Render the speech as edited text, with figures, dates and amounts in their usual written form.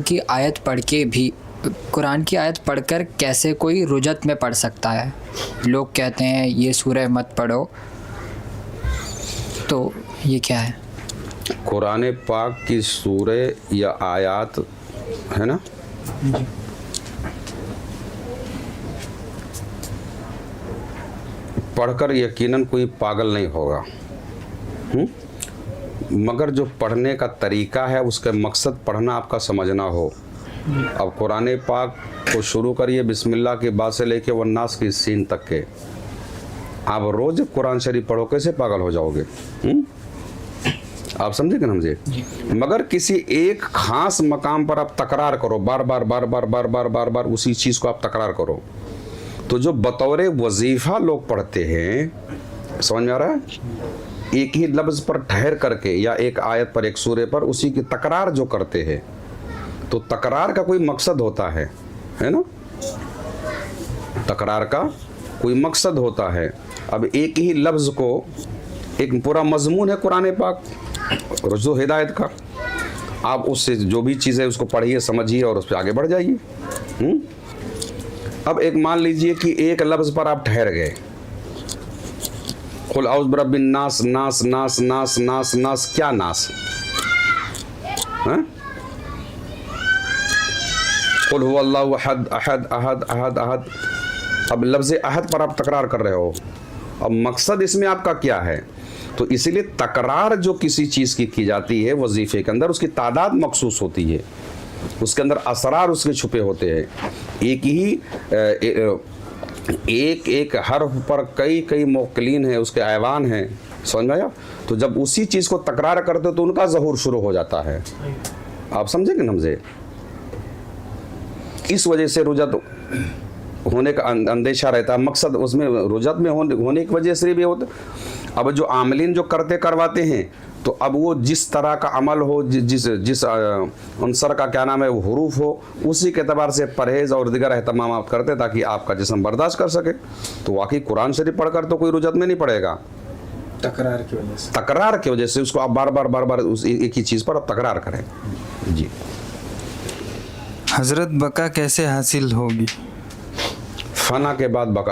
کی آیت پڑھ کے بھی قرآن کی آیت پڑھ کر کیسے کوئی رجت میں پڑھ سکتا ہے؟ لوگ کہتے ہیں یہ سورہ مت پڑھو، تو یہ کیا ہے؟ قرآن پاک کی سورہ یا آیات ہے نا، پڑھ کر یقیناً کوئی پاگل نہیں ہوگا، مگر جو پڑھنے کا طریقہ ہے اس کا مقصد پڑھنا آپ کا سمجھنا ہو۔ اب قرآن پاک کو شروع کریے بسم اللہ کے بعد سے لے کے والناس کی سین تک کے، آپ روز قرآن شریف پڑھو کیسے پاگل ہو جاؤ گے؟ آپ سمجھے کہ نا مجھے؟ مگر کسی ایک خاص مقام پر آپ تکرار کرو، بار بار بار بار بار بار بار بار اسی چیز کو آپ تکرار کرو، تو جو بطور وظیفہ لوگ پڑھتے ہیں، سمجھ میں آ رہا ہے؟ ایک ہی لفظ پر ٹھہر کر کے یا ایک آیت پر ایک سورے پر اسی کی تکرار جو کرتے ہیں، تو تکرار کا کوئی مقصد ہوتا ہے نا، تکرار کا کوئی مقصد ہوتا ہے۔ اب ایک ہی لفظ کو، ایک پورا مضمون ہے قرآن پاک رجوع ہدایت کا، آپ اس سے جو بھی چیز ہے اس کو پڑھیے، سمجھیے اور اس پہ آگے بڑھ جائیے۔ اب ایک مان لیجئے کہ ایک لفظ پر آپ ٹھہر گئے، قل اعوذ برب الناس، ناس ناس ناس ناس ناس، کیا ناس؟ قل هو اللہ احد احد احد احد احد، اب لفظ احد پر آپ تکرار کر رہے ہو، اب مقصد اس میں آپ کا کیا ہے؟ تو اسی لیے تکرار جو کسی چیز کی جاتی ہے وظیفے کے اندر، اس کی تعداد مخصوص ہوتی ہے، اس کے اندر اسرار اس کے چھپے ہوتے ہیں، ایک ہی ایک حرف پر کئی موکلین ہیں، اس کے ایوان ہیں، سمجھ میں آیا؟ تو جب اسی چیز کو تکرار کرتے تو ان کا ظہور شروع ہو جاتا ہے، آپ سمجھے کہ نمزے؟ اس وجہ سے رجت ہونے کا اندیشہ رہتا ہے، مقصد اس میں رجت میں ہونے کی وجہ سے بھی ہوتا۔ اب جو عاملین جو کرتے کرواتے ہیں، تو اب وہ جس طرح کا عمل ہو، جس عنصر کا کیا نام ہے وہ حروف ہو، اسی کے اعتبار سے پرہیز اور دیگر اہتمامات کرتے تاکہ آپ کا جسم برداشت کر سکے۔ تو واقعی قرآن شریف پڑھ کر تو کوئی رجت میں نہیں پڑے گا، تکرار کی وجہ سے، تکرار کی وجہ سے اس کو آپ بار بار بار بار ایک ہی چیز پر آپ تکرار کریں۔ جی حضرت بقا کیسے حاصل ہوگی؟ فنا کے بعد بقا